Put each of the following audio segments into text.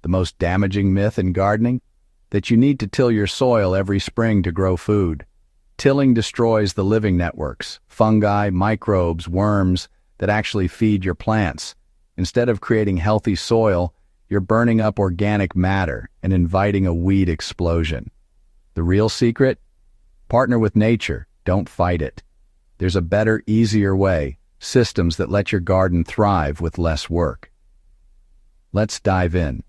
The most damaging myth in gardening? That you need to till your soil every spring to grow food. Tilling destroys the living networks, fungi, microbes, worms that actually feed your plants. Instead of creating healthy soil, you're burning up organic matter and inviting a weed explosion. The real secret? Partner with nature, don't fight it. There's a better, easier way, systems that let your garden thrive with less work. Let's dive in.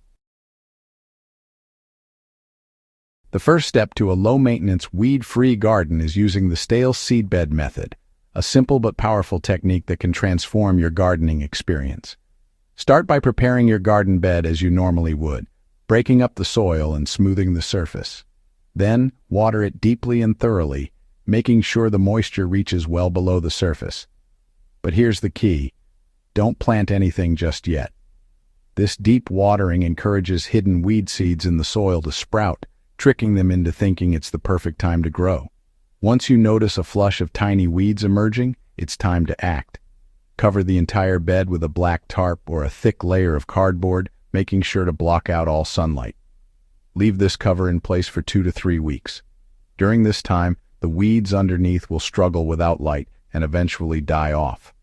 The first step to a low-maintenance, weed-free garden is using the stale seedbed method, a simple but powerful technique that can transform your gardening experience. Start by preparing your garden bed as you normally would, breaking up the soil and smoothing the surface. Then, water it deeply and thoroughly, making sure the moisture reaches well below the surface. But here's the key: don't plant anything just yet. This deep watering encourages hidden weed seeds in the soil to sprout, tricking them into thinking it's the perfect time to grow. Once you notice a flush of tiny weeds emerging, it's time to act. Cover the entire bed with a black tarp or a thick layer of cardboard, making sure to block out all sunlight. Leave this cover in place for 2 to 3 weeks. During this time, the weeds underneath will struggle without light and eventually die off.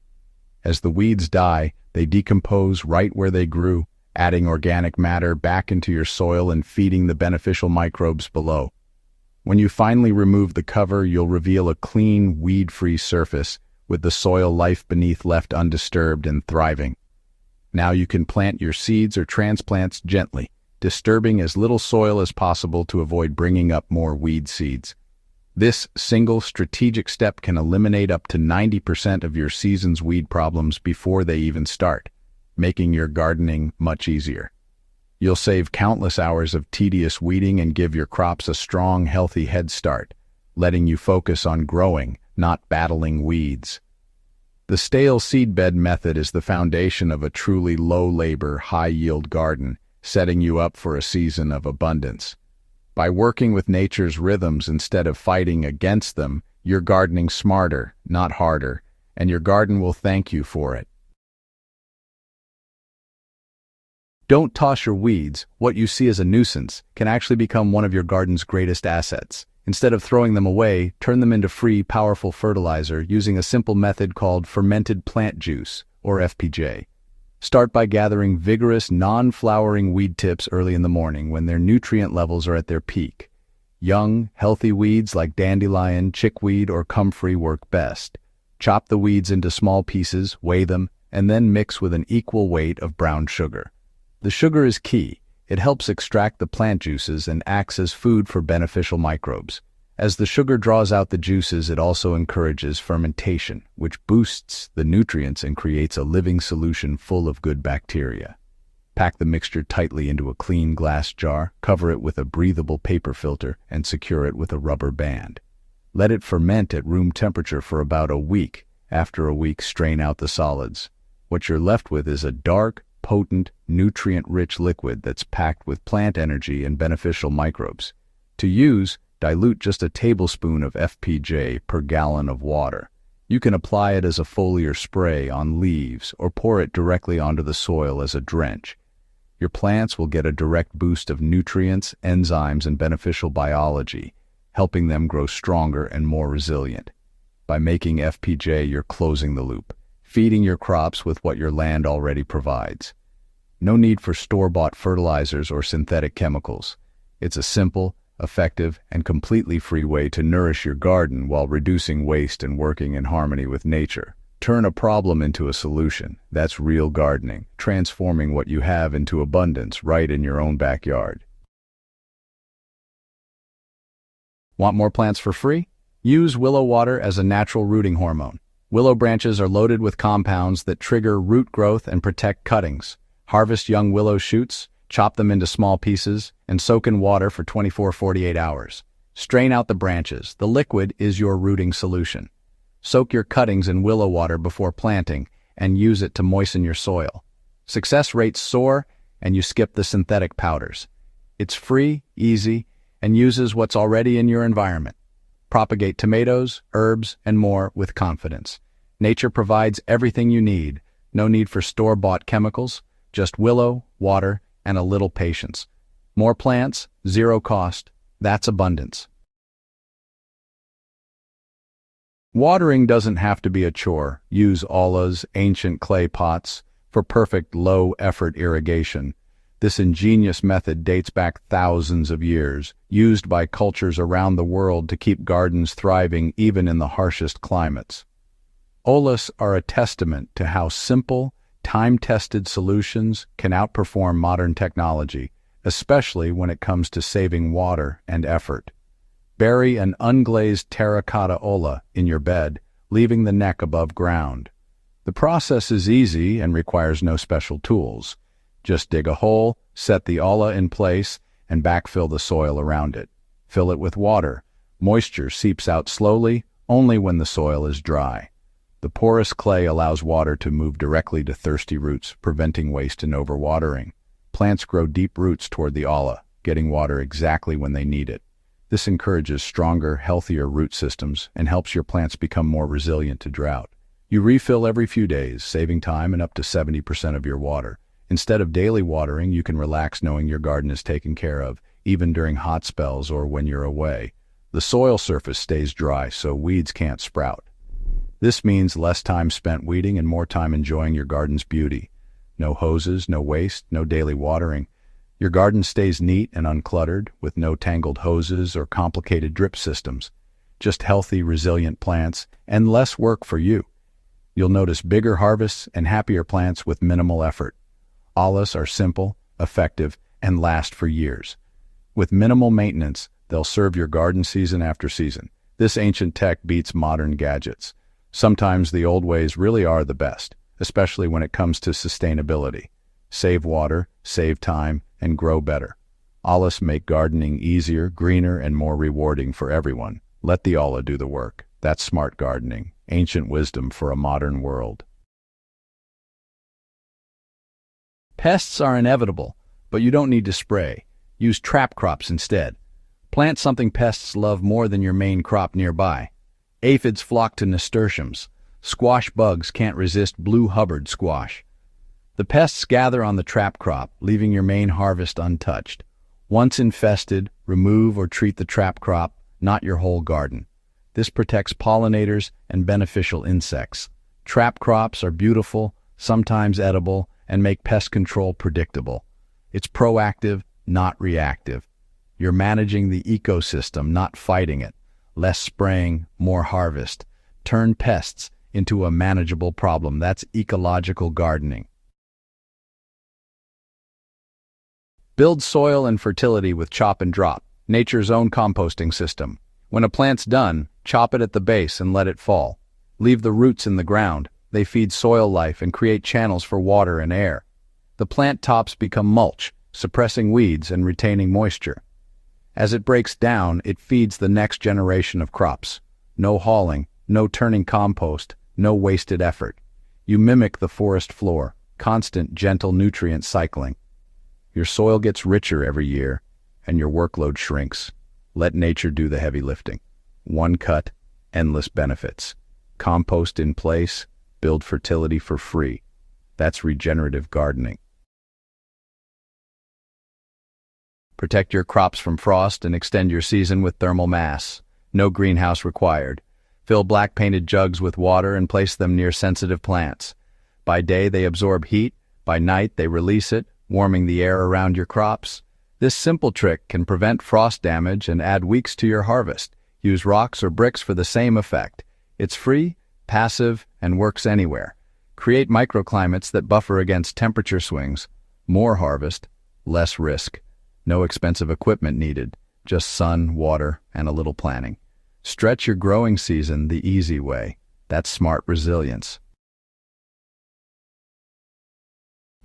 As the weeds die, they decompose right where they grew, adding organic matter back into your soil and feeding the beneficial microbes below. When you finally remove the cover, you'll reveal a clean, weed-free surface with the soil life beneath left undisturbed and thriving. Now you can plant your seeds or transplants gently, disturbing as little soil as possible to avoid bringing up more weed seeds. This single strategic step can eliminate up to 90% of your season's weed problems before they even start, making your gardening much easier. You'll save countless hours of tedious weeding and give your crops a strong, healthy head start, letting you focus on growing, not battling weeds. The stale seedbed method is the foundation of a truly low-labor, high-yield garden, setting you up for a season of abundance. By working with nature's rhythms instead of fighting against them, you're gardening smarter, not harder, and your garden will thank you for it. Don't toss your weeds. What you see as a nuisance can actually become one of your garden's greatest assets. Instead of throwing them away, turn them into free, powerful fertilizer using a simple method called fermented plant juice, or FPJ. Start by gathering vigorous, non-flowering weed tips early in the morning when their nutrient levels are at their peak. Young, healthy weeds like dandelion, chickweed, or comfrey work best. Chop the weeds into small pieces, weigh them, and then mix with an equal weight of brown sugar. The sugar is key. It helps extract the plant juices and acts as food for beneficial microbes. As the sugar draws out the juices, it also encourages fermentation, which boosts the nutrients and creates a living solution full of good bacteria. Pack the mixture tightly into a clean glass jar, cover it with a breathable paper filter, and secure it with a rubber band. Let it ferment at room temperature for about a week. After a week, strain out the solids. What you're left with is a dark, potent, nutrient-rich liquid that's packed with plant energy and beneficial microbes. To use, dilute just a tablespoon of FPJ per gallon of water. You can apply it as a foliar spray on leaves or pour it directly onto the soil as a drench. Your plants will get a direct boost of nutrients, enzymes, and beneficial biology, helping them grow stronger and more resilient. By making FPJ, you're closing the loop, feeding your crops with what your land already provides. No need for store-bought fertilizers or synthetic chemicals. It's a simple, effective, and completely free way to nourish your garden while reducing waste and working in harmony with nature. Turn a problem into a solution. That's real gardening, transforming what you have into abundance right in your own backyard. Want more plants for free? Use Willow Water as a natural rooting hormone. Willow branches are loaded with compounds that trigger root growth and protect cuttings. Harvest young willow shoots, chop them into small pieces, and soak in water for 24-48 hours. Strain out the branches. The liquid is your rooting solution. Soak your cuttings in willow water before planting and use it to moisten your soil. Success rates soar, and you skip the synthetic powders. It's free, easy, and uses what's already in your environment. Propagate tomatoes, herbs, and more with confidence. Nature provides everything you need. No need for store-bought chemicals, just willow, water, and a little patience. More plants, zero cost. That's abundance. Watering doesn't have to be a chore. Use Olla's ancient clay pots for perfect low-effort irrigation. This ingenious method dates back thousands of years, used by cultures around the world to keep gardens thriving even in the harshest climates. Ollas are a testament to how simple, time-tested solutions can outperform modern technology, especially when it comes to saving water and effort. Bury an unglazed terracotta olla in your bed, leaving the neck above ground. The process is easy and requires no special tools. Just dig a hole, set the olla in place, and backfill the soil around it. Fill it with water. Moisture seeps out slowly, only when the soil is dry. The porous clay allows water to move directly to thirsty roots, preventing waste and overwatering. Plants grow deep roots toward the olla, getting water exactly when they need it. This encourages stronger, healthier root systems and helps your plants become more resilient to drought. You refill every few days, saving time and up to 70% of your water. Instead of daily watering, you can relax knowing your garden is taken care of, even during hot spells or when you're away. The soil surface stays dry, so weeds can't sprout. This means less time spent weeding and more time enjoying your garden's beauty. No hoses, no waste, no daily watering. Your garden stays neat and uncluttered, with no tangled hoses or complicated drip systems. Just healthy, resilient plants, and less work for you. You'll notice bigger harvests and happier plants with minimal effort. Ollas are simple, effective, and last for years. With minimal maintenance, they'll serve your garden season after season. This ancient tech beats modern gadgets. Sometimes the old ways really are the best, especially when it comes to sustainability. Save water, save time, and grow better. Ollas make gardening easier, greener, and more rewarding for everyone. Let the Olla do the work. That's smart gardening, ancient wisdom for a modern world. Pests are inevitable, but you don't need to spray. Use trap crops instead. Plant something pests love more than your main crop nearby. Aphids flock to nasturtiums. Squash bugs can't resist blue Hubbard squash. The pests gather on the trap crop, leaving your main harvest untouched. Once infested, remove or treat the trap crop, not your whole garden. This protects pollinators and beneficial insects. Trap crops are beautiful, sometimes edible, and make pest control predictable. It's proactive, not reactive. You're managing the ecosystem, not fighting it. Less spraying, more harvest. Turn pests into a manageable problem. That's ecological gardening. Build soil and fertility with chop and drop, nature's own composting system. When a plant's done, chop it at the base and let it fall. Leave the roots in the ground. They feed soil life and create channels for water and air. The plant tops become mulch, suppressing weeds and retaining moisture. As it breaks down, it feeds the next generation of crops. No hauling, no turning compost, no wasted effort. You mimic the forest floor, constant, gentle nutrient cycling. Your soil gets richer every year, and your workload shrinks. Let nature do the heavy lifting. One cut, endless benefits. Compost in place, build fertility for free. That's regenerative gardening. Protect your crops from frost and extend your season with thermal mass. No greenhouse required. Fill black painted jugs with water and place them near sensitive plants. By day they absorb heat, by night they release it, warming the air around your crops. This simple trick can prevent frost damage and add weeks to your harvest. Use rocks or bricks for the same effect. It's free, passive, and works anywhere. Create microclimates that buffer against temperature swings. More harvest, less risk. No expensive equipment needed, just sun, water, and a little planning. Stretch your growing season the easy way. That's smart resilience.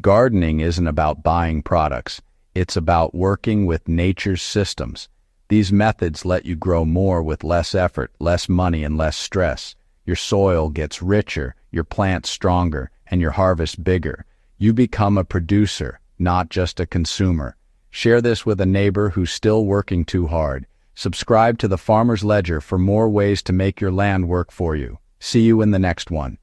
Gardening isn't about buying products. It's about working with nature's systems. These methods let you grow more with less effort, less money, and less stress. Your soil gets richer, your plants stronger, and your harvest bigger. You become a producer, not just a consumer. Share this with a neighbor who's still working too hard. Subscribe to the Farmer's Ledger for more ways to make your land work for you. See you in the next one.